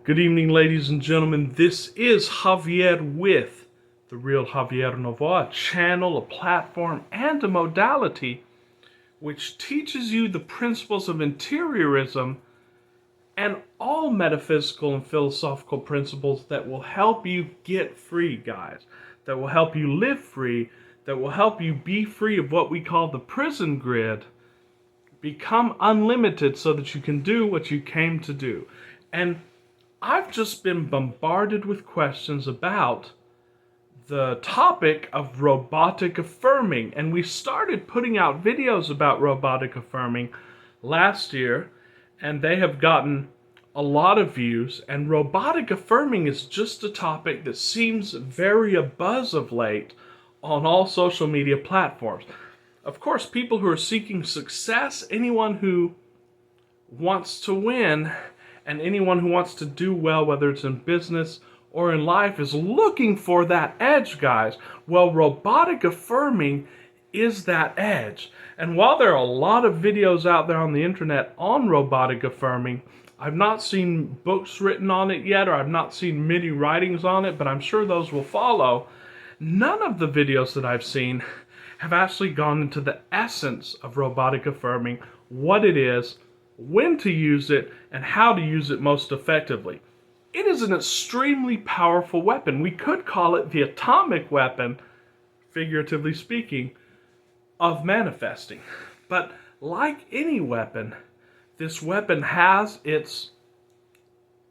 Good evening, ladies and gentlemen. This is Javier with the real JavierNovoaii, a channel, a platform, and a modality which teaches you the principles of interiorism and all metaphysical and philosophical principles that will help you get free, guys. That will help you live free, that will help you be free of what we call the prison grid, become unlimited so that you can do what you came to do. And I've just been bombarded with questions about the topic of robotic affirming, and we started putting out videos about robotic affirming last year, and they have gotten a lot of views. And robotic affirming is just a topic that seems very abuzz of late on all social media platforms. Of course, people who are seeking success, anyone who wants to win, and anyone who wants to do well, whether it's in business or in life, is looking for that edge, guys. Well, robotic affirming is that edge. And while there are a lot of videos out there on the internet on robotic affirming, I've not seen books written on it yet, or I've not seen many writings on it, but I'm sure those will follow. None of the videos that I've seen have actually gone into the essence of robotic affirming, what it is, when to use it, and how to use it most effectively. It is an extremely powerful weapon. We could call it the atomic weapon, figuratively speaking, of manifesting. But like any weapon, this weapon has its,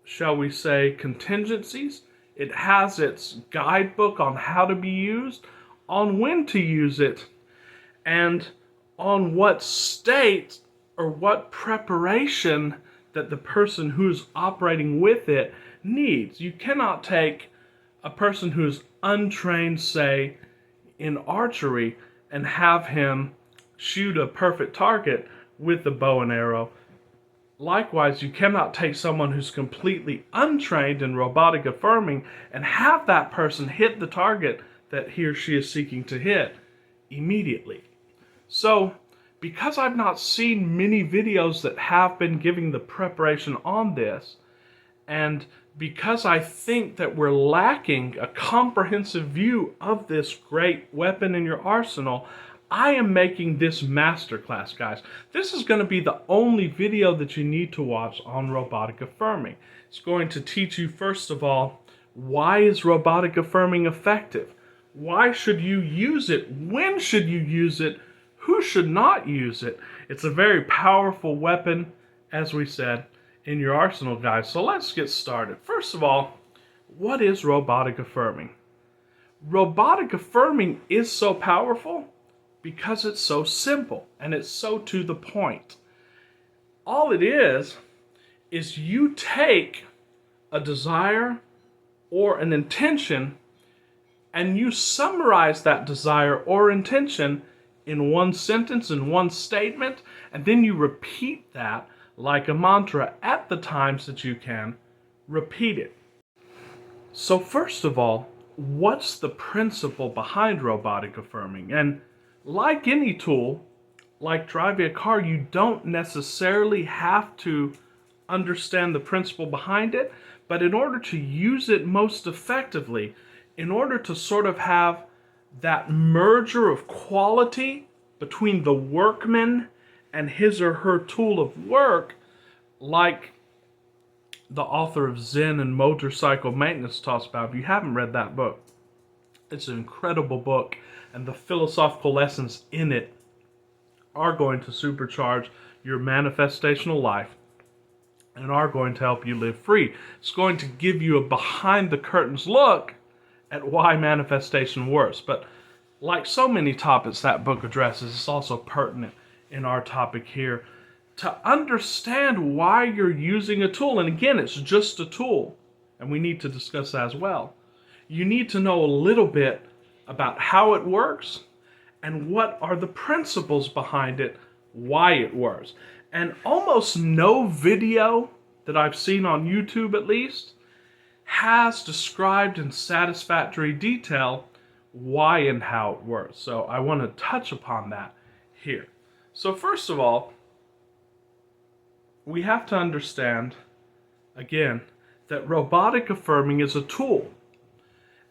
shall we say, contingencies. It has its guidebook on how to be used, on when to use it, and on what state or what preparation that the person who's operating with it needs. You cannot take a person who's untrained, say, in archery, and have him shoot a perfect target with a bow and arrow. Likewise, you cannot take someone who's completely untrained in robotic affirming and have that person hit the target that he or she is seeking to hit immediately. So, because I've not seen many videos that have been giving the preparation on this, and because I think that we're lacking a comprehensive view of this great weapon in your arsenal, I am making this masterclass, guys. This is going to be the only video that you need to watch on robotic affirming. It's going to teach you, first of all, why is robotic affirming effective? Why should you use it? When should you use it? Who should not use it? It's a very powerful weapon, as we said, in your arsenal, guys. So let's get started. First of all, what is robotic affirming? Robotic affirming is so powerful because it's so simple and it's so to the point. All it is you take a desire or an intention and you summarize that desire or intention in one sentence, in one statement, and then you repeat that like a mantra at the times that you can repeat it. So first of all, what's the principle behind robotic affirming? And like any tool, like driving a car, you don't necessarily have to understand the principle behind it, but in order to use it most effectively, in order to sort of have that merger of quality between the workman and his or her tool of work, like the author of Zen and Motorcycle Maintenance talks about. If you haven't read that book, it's an incredible book, and the philosophical lessons in it are going to supercharge your manifestational life and are going to help you live free. It's going to give you a behind the curtains look at why manifestation works. But like so many topics that book addresses, it's also pertinent in our topic here to understand why you're using a tool. And again, it's just a tool, and we need to discuss that as well. You need to know a little bit about how it works and what are the principles behind it, why it works. And almost no video that I've seen on YouTube, at least, has described in satisfactory detail why and how it works. So I want to touch upon that here. So first of all, we have to understand, again, that robotic affirming is a tool.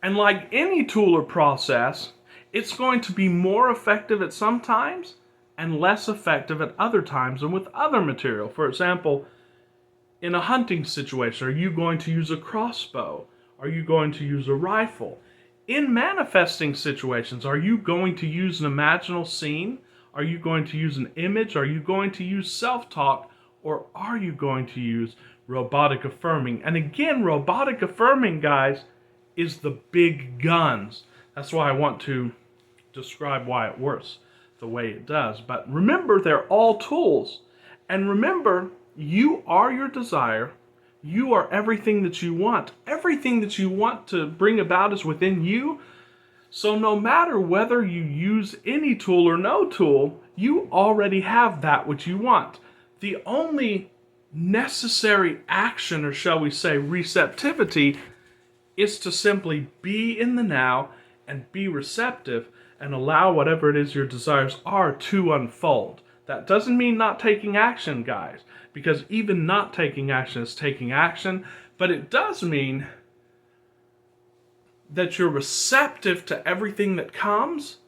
And like any tool or process, it's going to be more effective at some times and less effective at other times and with other material. For example, in a hunting situation, are you going to use a crossbow? Are you going to use a rifle? In manifesting situations, are you going to use an imaginal scene? Are you going to use an image? Are you going to use self-talk? Or are you going to use robotic affirming? And again, robotic affirming, guys, is the big guns. That's why I want to describe why it works the way it does. But remember, they're all tools. And remember, you are your desire. You are everything that you want. Everything that you want to bring about is within you. So no matter whether you use any tool or no tool, you already have that which you want. The only necessary action, or shall we say receptivity, is to simply be in the now and be receptive and allow whatever it is your desires are to unfold. That doesn't mean not taking action, guys, because even not taking action is taking action, but it does mean that you're receptive to everything that comes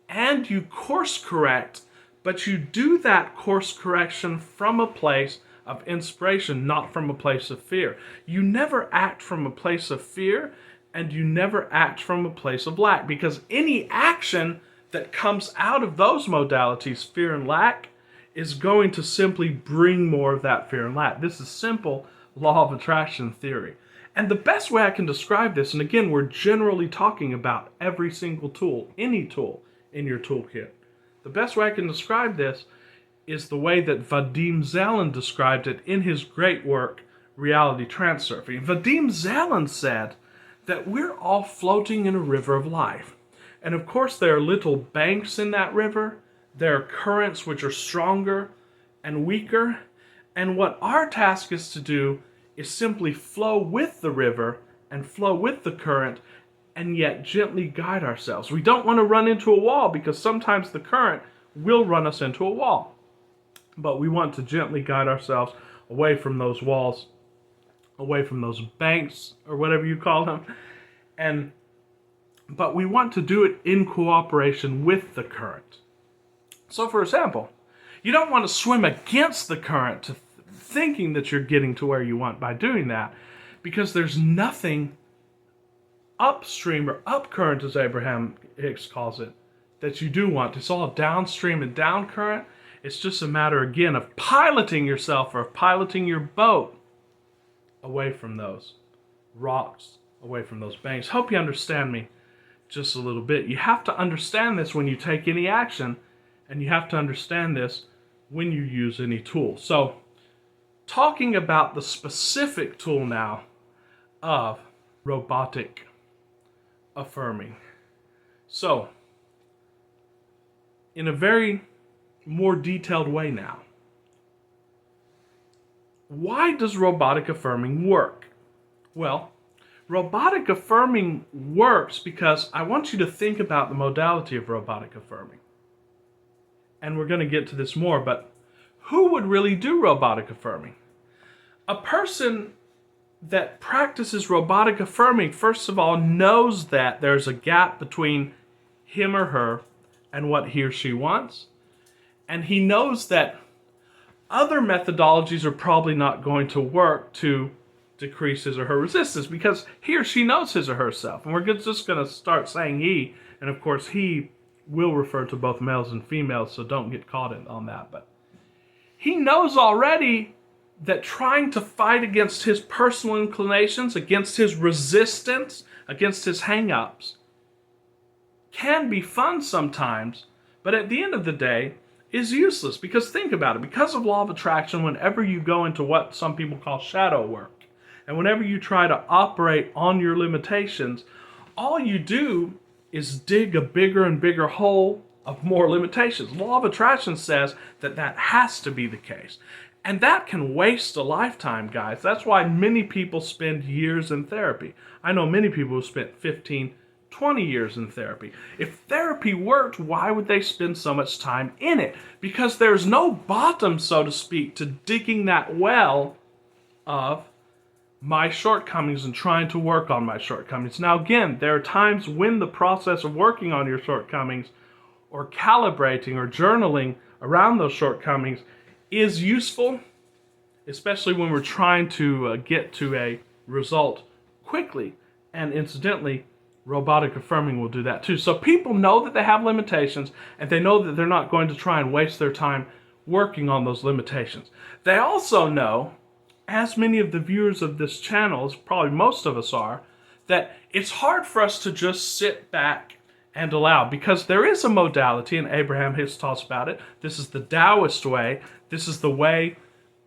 and you course correct, but you do that course correction from a place of inspiration, not from a place of fear. You never act from a place of fear, and you never act from a place of lack, because any action that comes out of those modalities, fear and lack, is going to simply bring more of that fear and lack. This is simple law of attraction theory. And the best way I can describe this, and again, we're generally talking about every single tool, any tool in your toolkit. The best way I can describe this is the way that Vadim Zeland described it in his great work, Reality Transurfing. Vadim Zeland said that we're all floating in a river of life. And of course, there are little banks in that river. There are currents which are stronger and weaker. And what our task is to do is simply flow with the river and flow with the current, and yet gently guide ourselves. We don't want to run into a wall, because sometimes the current will run us into a wall. But we want to gently guide ourselves away from those walls, away from those banks, or whatever you call them. But we want to do it in cooperation with the current. So for example, you don't want to swim against the current thinking that you're getting to where you want by doing that, because there's nothing upstream or up current, as Abraham Hicks calls it, that you do want. It's all downstream and down current. It's just a matter, again, of piloting yourself, or of piloting your boat away from those rocks, away from those banks. Hope you understand me just a little bit. You have to understand this when you take any action, and you have to understand this when you use any tool. So, talking about the specific tool now of robotic affirming. So, in a very more detailed way now, why does robotic affirming work? Well, robotic affirming works because I want you to think about the modality of robotic affirming. And we're going to get to this more, but who would really do robotic affirming? A person that practices robotic affirming, first of all, knows that there's a gap between him or her and what he or she wants. And he knows that other methodologies are probably not going to work to decrease his or her resistance, because he or she knows his or herself. And we're just going to start saying he, and of course he will refer to both males and females, so don't get caught on that. But he knows already that trying to fight against his personal inclinations, against his resistance, against his hang-ups, can be fun sometimes, but at the end of the day is useless. Because think about it, because of law of attraction, whenever you go into what some people call shadow work, and whenever you try to operate on your limitations, all you do is dig a bigger and bigger hole of more limitations. Law of attraction says that that has to be the case. And that can waste a lifetime, guys. That's why many people spend years in therapy. I know many people who spent 15, 20 years in therapy. If therapy worked, why would they spend so much time in it? Because there's no bottom, so to speak, to digging that well of my shortcomings and trying to work on my shortcomings. Now again, there are times when the process of working on your shortcomings or calibrating or journaling around those shortcomings is useful, especially when we're trying to get to a result quickly. And incidentally, robotic affirming will do that too. So people know that they have limitations, and they know that they're not going to try and waste their time working on those limitations. They also know, as many of the viewers of this channel, as probably most of us are, that it's hard for us to just sit back and allow, because there is a modality, and Abraham Hicks talks about it. This is the Taoist way. This is the way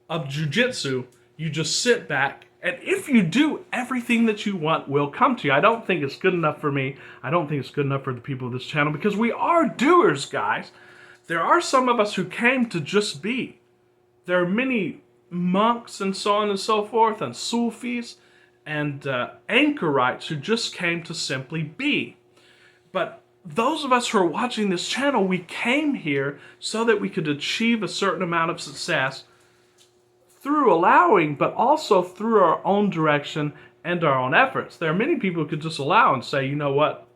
of jiu-jitsu. You just sit back, and if you do, everything that you want will come to you. I don't think it's good enough for me. I don't think it's good enough for the people of this channel, because we are doers, guys. There are some of us who came to just be. There are many monks and so on and so forth, and Sufis and anchorites who just came to simply be. But those of us who are watching this channel, we came here so that we could achieve a certain amount of success through allowing, but also through our own direction and our own efforts. There are many people who could just allow and say, you know what,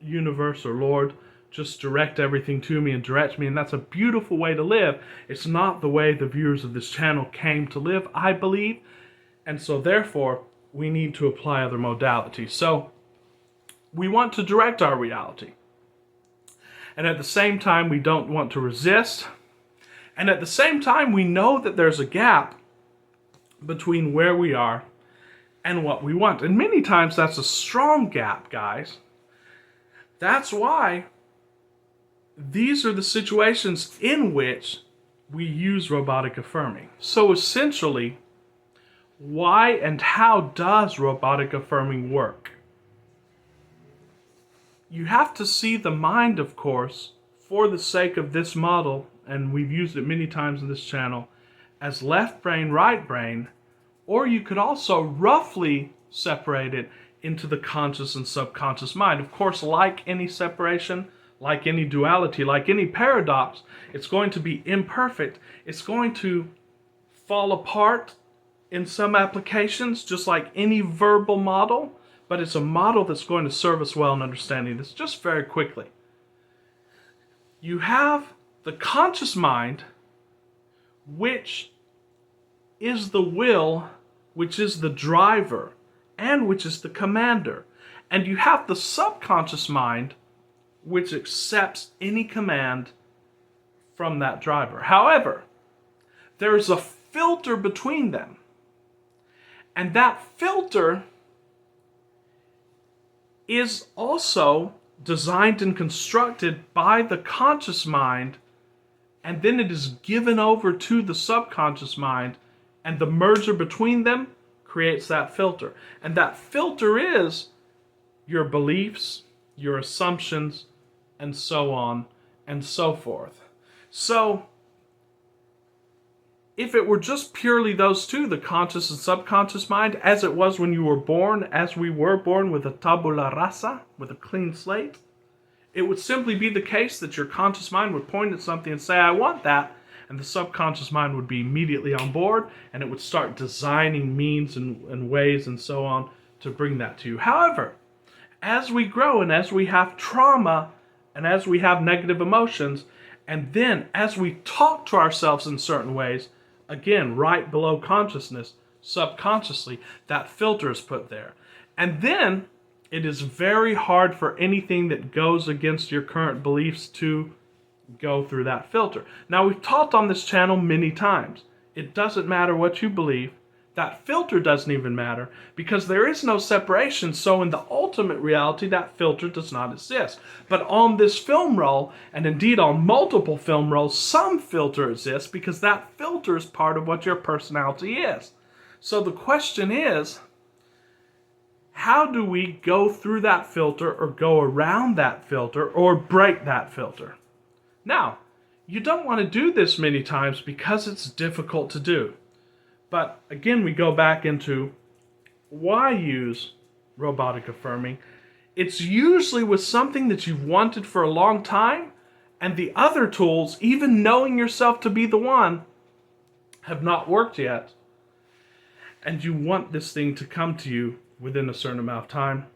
universe or Lord, just direct everything to me and direct me, and that's a beautiful way to live. It's not the way the viewers of this channel came to live, I believe, and so therefore we need to apply other modalities. So we want to direct our reality, and at the same time we don't want to resist, and at the same time we know that there's a gap between where we are and what we want, and many times that's a strong gap, guys. That's why these are the situations in which we use robotic affirming. So essentially, why and how does robotic affirming work? You have to see the mind, of course, for the sake of this model, and we've used it many times in this channel, as left brain, right brain, or you could also roughly separate it into the conscious and subconscious mind. Of course, like any separation, like any duality, like any paradox, it's going to be imperfect. It's going to fall apart in some applications, just like any verbal model, but it's a model that's going to serve us well in understanding this. Just very quickly, you have the conscious mind, which is the will, which is the driver, and which is the commander. And you have the subconscious mind, which accepts any command from that driver. However, there is a filter between them. And that filter is also designed and constructed by the conscious mind, and then it is given over to the subconscious mind, and the merger between them creates that filter. And that filter is your beliefs, your assumptions, and so on and so forth. So, if it were just purely those two, the conscious and subconscious mind, as it was when you were born, as we were born with a tabula rasa, with a clean slate, it would simply be the case that your conscious mind would point at something and say, I want that, and the subconscious mind would be immediately on board, and it would start designing means and ways and so on to bring that to you. However, as we grow and as we have trauma and as we have negative emotions, and then as we talk to ourselves in certain ways, again, right below consciousness, subconsciously, that filter is put there. And then it is very hard for anything that goes against your current beliefs to go through that filter. Now, we've talked on this channel many times. It doesn't matter what you believe. That filter doesn't even matter, because there is no separation. So in the ultimate reality, that filter does not exist. But on this film roll, and indeed on multiple film rolls, some filter exists, because that filter is part of what your personality is. So the question is, how do we go through that filter, or go around that filter, or break that filter? Now, you don't want to do this many times because it's difficult to do. But again, we go back into why use robotic affirming. It's usually with something that you've wanted for a long time, and the other tools, even knowing yourself to be the one, have not worked yet. and you want this thing to come to you within a certain amount of time,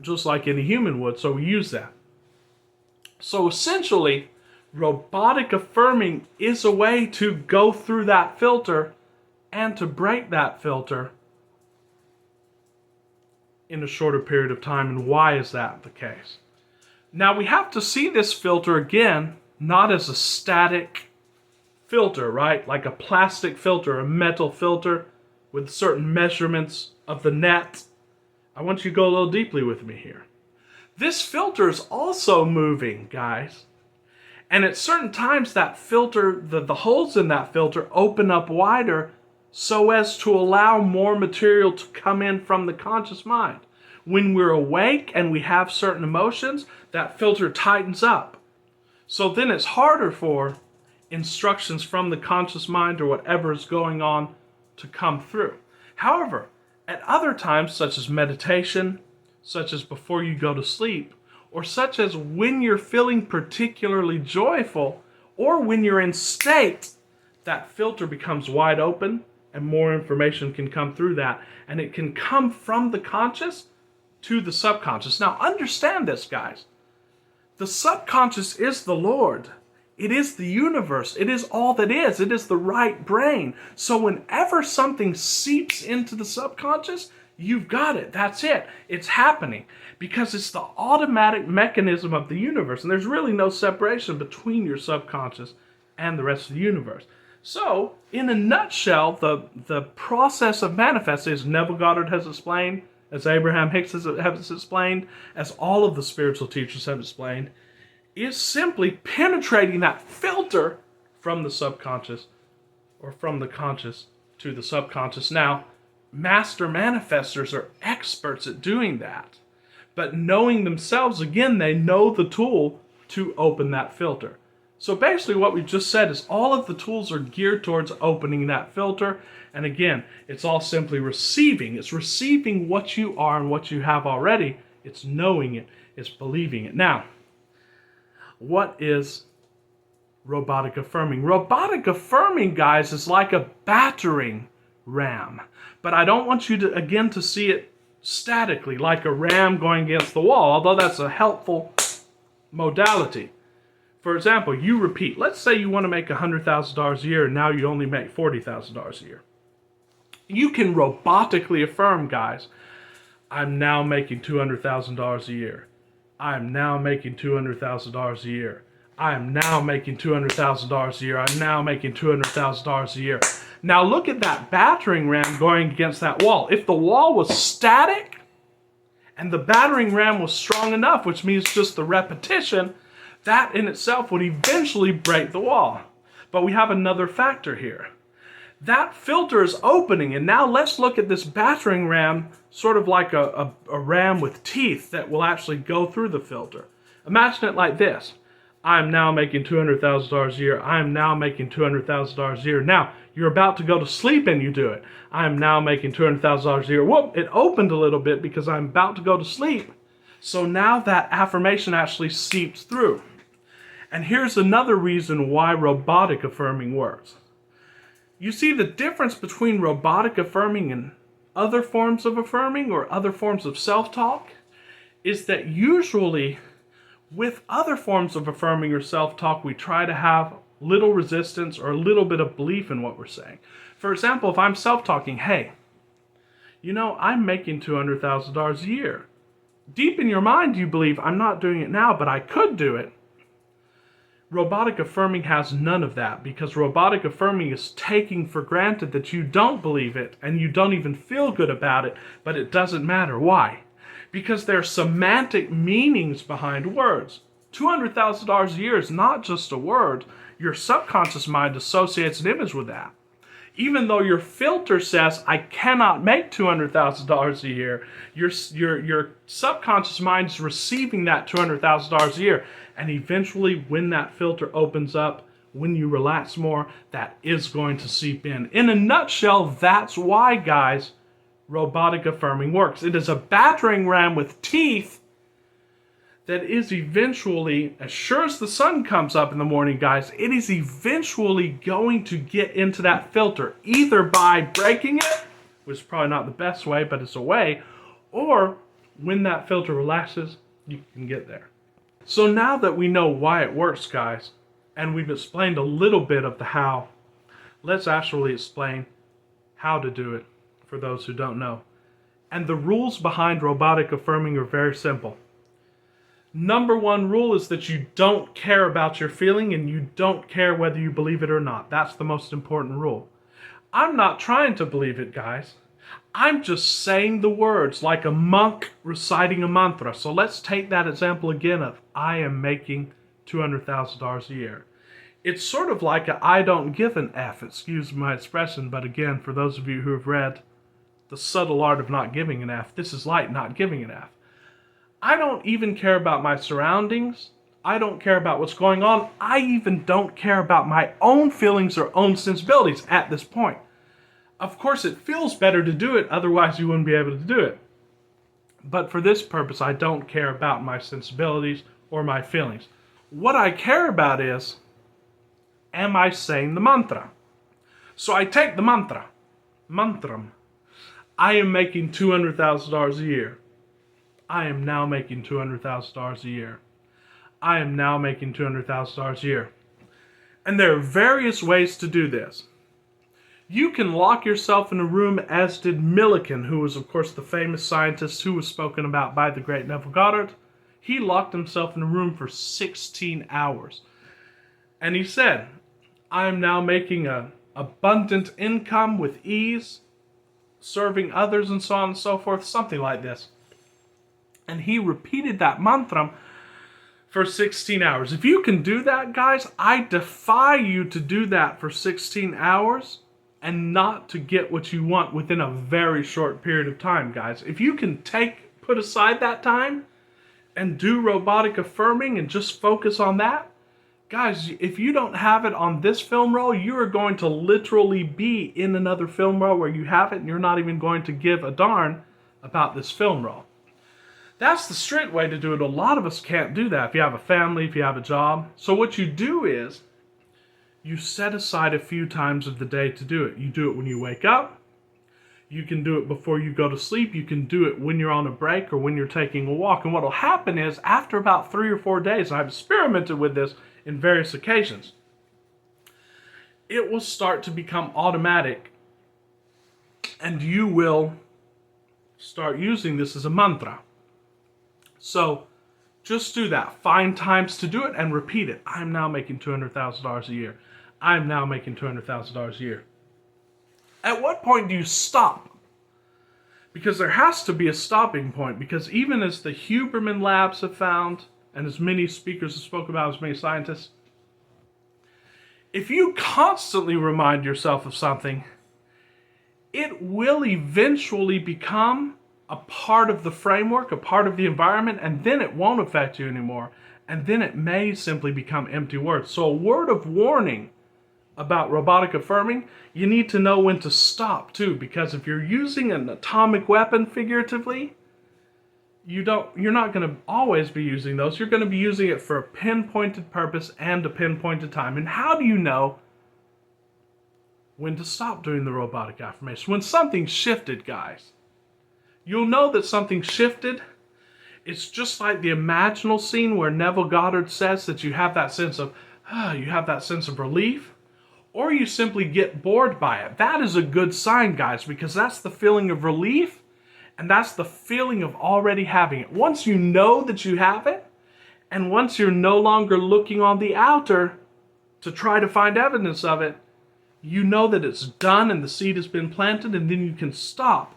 just like any human would, so we use that. So essentially, robotic affirming is a way to go through that filter and to break that filter in a shorter period of time. And why is that the case? Now we have to see this filter again, not as a static filter, right? Like a plastic filter, a metal filter with certain measurements of the net. I want you to go a little deeply with me here. This filter is also moving, guys. And at certain times that filter, the holes in that filter open up wider so as to allow more material to come in from the conscious mind. When we're awake and we have certain emotions, that filter tightens up. So then it's harder for instructions from the conscious mind or whatever is going on to come through. However, at other times, such as meditation, such as before you go to sleep, or such as when you're feeling particularly joyful, or when you're in state, that filter becomes wide open and more information can come through that. And it can come from the conscious to the subconscious. Now understand this, guys. The subconscious is the Lord. It is the universe. It is all that is. It is the right brain. So whenever something seeps into the subconscious, you've got it. That's it. It's happening because it's the automatic mechanism of the universe. And there's really no separation between your subconscious and the rest of the universe. So, in a nutshell, the process of manifesting, as Neville Goddard has explained, as Abraham Hicks has explained, as all of the spiritual teachers have explained, is simply penetrating that filter from the subconscious or from the conscious to the subconscious. Now, master manifestors are experts at doing that. But knowing themselves, again, they know the tool to open that filter. So basically what we've just said is all of the tools are geared towards opening that filter. And again, it's all simply receiving. It's receiving what you are and what you have already. It's knowing it. It's believing it. Now, what is robotic affirming? Robotic affirming, guys, is like a battering ram. But I don't want you to, again, to see it statically, like a ram going against the wall, although that's a helpful modality. For example, you repeat. Let's say you want to make $100,000 a year, and now you only make $40,000 a year. You can robotically affirm, guys, I'm now making $200,000 a year. I'm now making $200,000 a year. I'm now making $200,000 a year. I'm now making $200,000 a year. Now look at that battering ram going against that wall. If the wall was static and the battering ram was strong enough, which means just the repetition, that in itself would eventually break the wall. But we have another factor here. That filter is opening, and now let's look at this battering ram sort of like a ram with teeth that will actually go through the filter. Imagine it like this. I'm now making $200,000 a year. I'm now making $200,000 a year. Now, you're about to go to sleep and you do it. I'm now making $200,000 a year. Whoop, it opened a little bit because I'm about to go to sleep. So now that affirmation actually seeps through. And here's another reason why robotic affirming works. You see, the difference between robotic affirming and other forms of affirming or other forms of self-talk is that usually with other forms of affirming or self-talk, we try to have little resistance or a little bit of belief in what we're saying. For example, if I'm self-talking, hey, you know, I'm making $200,000 a year. Deep in your mind, you believe, I'm not doing it now, but I could do it. Robotic affirming has none of that, because robotic affirming is taking for granted that you don't believe it and you don't even feel good about it, but it doesn't matter. Why? Because there are semantic meanings behind words. $200,000 a year is not just a word. Your subconscious mind associates an image with that. Even though your filter says, I cannot make $200,000 a year, your subconscious mind is receiving that $200,000 a year. And eventually, when that filter opens up, when you relax more, that is going to seep in. In a nutshell, that's why, guys, robotic affirming works. It is a battering ram with teeth that is eventually, as sure as the sun comes up in the morning, guys, it is eventually going to get into that filter, either by breaking it which is probably not the best way, but it's a way, or when that filter relaxes, you can get there. So now that we know why it works, guys, and we've explained a little bit of the how, let's actually explain how to do it for those who don't know. And the rules behind robotic affirming are very simple. Number one rule is that you don't care about your feeling and you don't care whether you believe it or not. That's the most important rule. I'm not trying to believe it, guys. I'm just saying the words like a monk reciting a mantra. So let's take that example again of I am making $200,000 a year. It's sort of like a I don't give an F, excuse my expression, but again, for those of you who have read The Subtle Art of Not Giving an F, this is like not giving an F. I don't even care about my surroundings. I don't care about what's going on. I even don't care about my own feelings or own sensibilities at this point. Of course, it feels better to do it, otherwise you wouldn't be able to do it. But for this purpose, I don't care about my sensibilities or my feelings. What I care about is, am I saying the mantra? So I take the mantram. I am making $200,000 a year. I am now making $200,000 a year. I am now making $200,000 a year. And there are various ways to do this. You can lock yourself in a room, as did Millikan, who was, of course, the famous scientist who was spoken about by the great Neville Goddard. He locked himself in a room for 16 hours. And he said, I am now making an abundant income with ease, serving others and so on and so forth, something like this. And he repeated that mantra for 16 hours. If you can do that, guys, I defy you to do that for 16 hours and not to get what you want within a very short period of time, guys. If you can put aside that time and do robotic affirming and just focus on that, guys, if you don't have it on this film roll, you are going to literally be in another film roll where you have it and you're not even going to give a darn about this film roll. That's the straight way to do it. A lot of us can't do that if you have a family, if you have a job. So what you do is you set aside a few times of the day to do it. You do it when you wake up. You can do it before you go to sleep. You can do it when you're on a break or when you're taking a walk. And what will happen is after about 3 or 4 days, I've experimented with this in various occasions, it will start to become automatic and you will start using this as a mantra. So just do that. Find times to do it and repeat it. I'm now making $200,000 a year. I'm now making $200,000 a year. At what point do you stop? Because there has to be a stopping point. Because even as the Huberman labs have found, and as many speakers have spoken about, as many scientists, if you constantly remind yourself of something, it will eventually become a part of the framework, a part of the environment, and then it won't affect you anymore. And then it may simply become empty words. So a word of warning about robotic affirming, you need to know when to stop too, because if you're using an atomic weapon figuratively, you're not going to always be using those. You're going to be using it for a pinpointed purpose and a pinpointed time. And how do you know when to stop doing the robotic affirmation? When something shifted, guys. You'll know that something shifted. It's just like the imaginal scene where Neville Goddard says that you have that sense of, relief, or you simply get bored by it. That is a good sign, guys, because that's the feeling of relief, and that's the feeling of already having it. Once you know that you have it, and once you're no longer looking on the outer to try to find evidence of it, you know that it's done and the seed has been planted, and then you can stop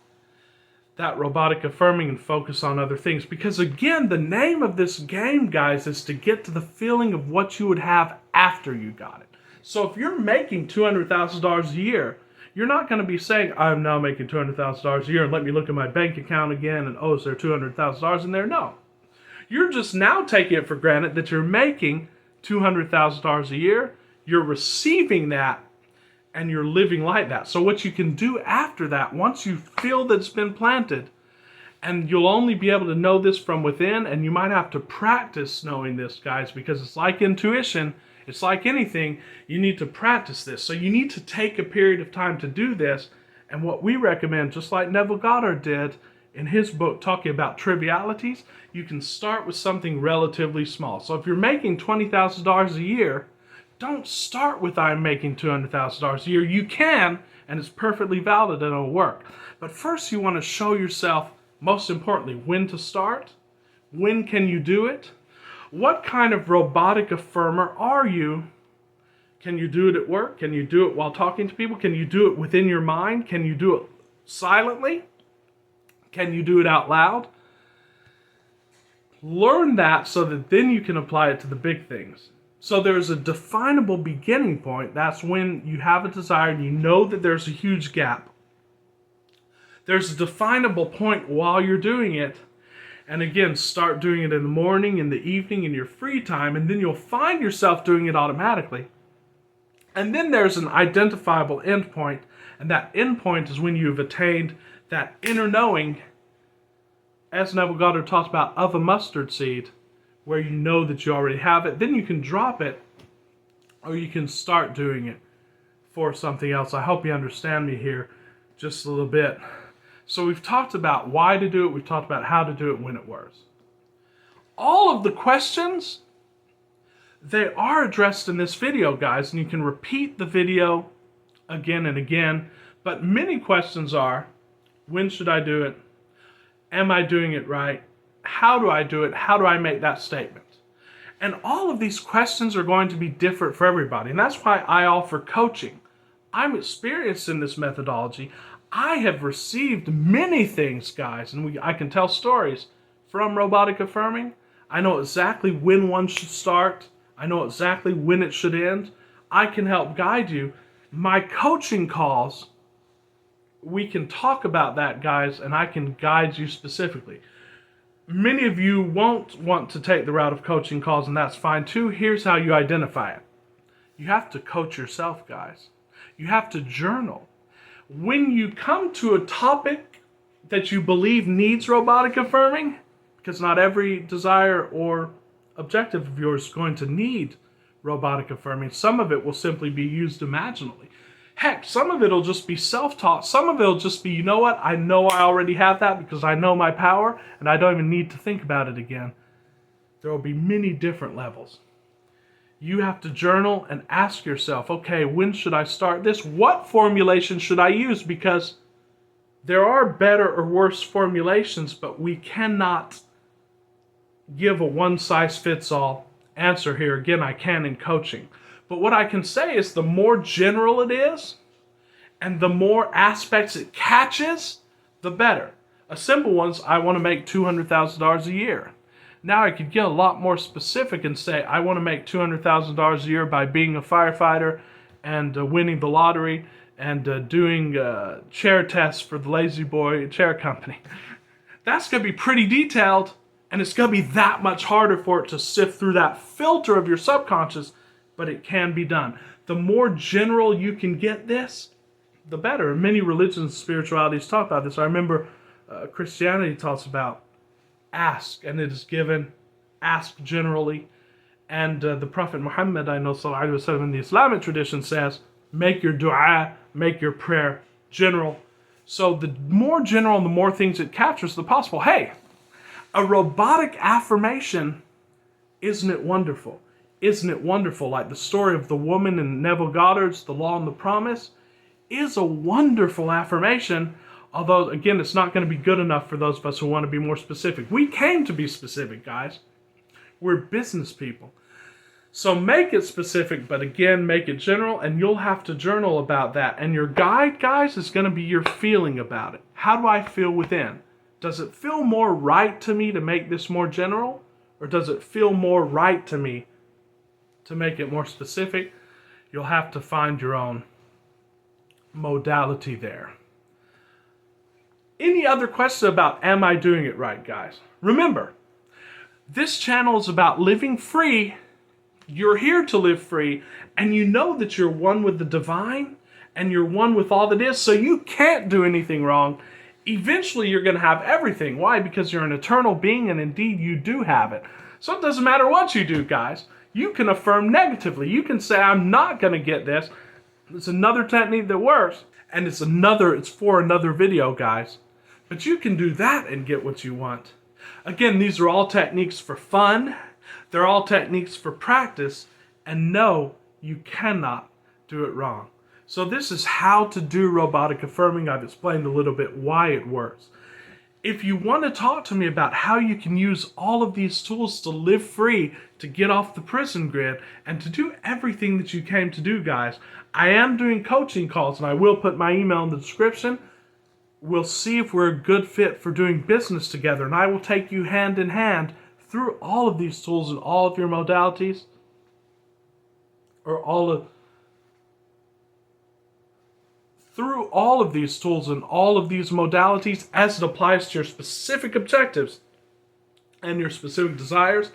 that robotic affirming and focus on other things. Because again, the name of this game, guys, is to get to the feeling of what you would have after you got it. So if you're making $200,000 a year, you're not going to be saying, I'm now making $200,000 a year and let me look at my bank account again and, oh, is there $200,000 in there? No. You're just now taking it for granted that you're making $200,000 a year. You're receiving that and you're living like that. So what you can do after that, once you feel that it's been planted, and you'll only be able to know this from within, and you might have to practice knowing this, guys, because it's like intuition. It's like anything. You need to practice this. So you need to take a period of time to do this And what we recommend, just like Neville Goddard did in his book talking about trivialities, you can start with something relatively small. So if you're making $20,000 a year, don't start with I'm making $200,000 a year. You can, and it's perfectly valid and it'll work. But first you want to show yourself, most importantly, when to start. When can you do it? What kind of robotic affirmer are you? Can you do it at work? Can you do it while talking to people? Can you do it within your mind? Can you do it silently? Can you do it out loud? Learn that so that then you can apply it to the big things. So there's a definable beginning point. That's when you have a desire and you know that there's a huge gap. There's a definable point while you're doing it. And again, start doing it in the morning, in the evening, in your free time, and then you'll find yourself doing it automatically. And then there's an identifiable endpoint, and that endpoint is when you've attained that inner knowing, as Neville Goddard talks about, of a mustard seed, where you know that you already have it. Then you can drop it, or you can start doing it for something else. I hope you understand me here just a little bit. So we've talked about why to do it, we've talked about how to do it, when it works. All of the questions, they are addressed in this video, guys, and you can repeat the video again and again. But many questions are, when should I do it? Am I doing it right? How do I do it? How do I make that statement? And all of these questions are going to be different for everybody. And that's why I offer coaching. I'm experienced in this methodology. I have received many things, guys, and I can tell stories from robotic affirming. I know exactly when one should start. I know exactly when it should end. I can help guide you. My coaching calls, we can talk about that, guys, and I can guide you specifically. Many of you won't want to take the route of coaching calls, and that's fine too. Here's how you identify it. You have to coach yourself, guys. You have to journal. When you come to a topic that you believe needs robotic affirming, because not every desire or objective of yours is going to need robotic affirming. Some of it will simply be used imaginally. Heck, some of it will just be self-taught. Some of it will just be, you know what, I know I already have that because I know my power and I don't even need to think about it again. There will be many different levels. You have to journal and ask yourself, okay, when should I start this? What formulation should I use? Because there are better or worse formulations, but we cannot give a one-size-fits-all answer here. Again, I can in coaching. But what I can say is the more general it is and the more aspects it catches, the better. A simple one's, I want to make $200,000 a year. Now I could get a lot more specific and say, I want to make $200,000 a year by being a firefighter and winning the lottery and doing chair tests for the Lazy Boy chair company. That's going to be pretty detailed, and it's going to be that much harder for it to sift through that filter of your subconscious, but it can be done. The more general you can get this, the better. Many religions and spiritualities talk about this. I remember Christianity talks about ask and it is given, ask generally. And the Prophet Muhammad, I know, sallallahu alaihi wasallam, in the Islamic tradition says, make your dua, make your prayer general. So the more general and the more things it captures, the possible. Hey, a robotic affirmation, isn't it wonderful? Isn't it wonderful? Like the story of the woman in Neville Goddard's The Law and the Promise is a wonderful affirmation. Although, again, it's not going to be good enough for those of us who want to be more specific. We came to be specific, guys. We're business people. So make it specific, but again, make it general, and you'll have to journal about that. And your guide, guys, is going to be your feeling about it. How do I feel within? Does it feel more right to me to make this more general? Or does it feel more right to me to make it more specific? You'll have to find your own modality there. Any other questions about am I doing it right, guys? Remember, this channel is about living free. You're here to live free, and you know that you're one with the divine, and you're one with all that is, so you can't do anything wrong. Eventually, you're going to have everything. Why? Because you're an eternal being, and indeed, you do have it. So it doesn't matter what you do, guys. You can affirm negatively. You can say, I'm not going to get this. It's another technique that works. and it's for another video, guys. But you can do that and get what you want. Again, these are all techniques for fun. They're all techniques for practice. And no, you cannot do it wrong. So this is how to do robotic affirming. I've explained a little bit why it works. If you want to talk to me about how you can use all of these tools to live free, to get off the prison grid, and to do everything that you came to do, guys, I am doing coaching calls, and I will put my email in the description. We'll see if we're a good fit for doing business together, and I will take you hand in hand through all of these tools and all of your modalities, through all of these tools and all of these modalities as it applies to your specific objectives and your specific desires.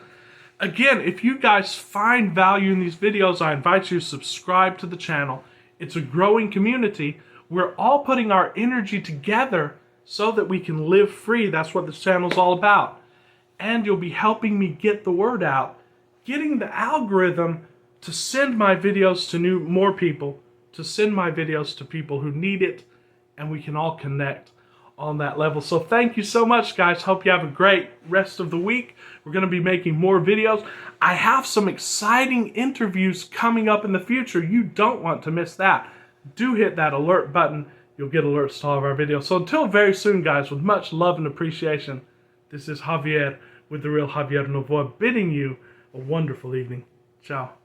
Again, if you guys find value in these videos, I invite you to subscribe to the channel. It's a growing community. We're all putting our energy together so that we can live free. That's what this channel is all about. And you'll be helping me get the word out, getting the algorithm to send my videos to more people, to send my videos to people who need it, and we can all connect on that level. So thank you so much, guys. Hope you have a great rest of the week. We're going to be making more videos. I have some exciting interviews coming up in the future. You don't want to miss that. Do hit that alert button. You'll get alerts to all of our videos. So until very soon, guys, with much love and appreciation, this is Javier with the real JavierNovoaii bidding you a wonderful evening. Ciao.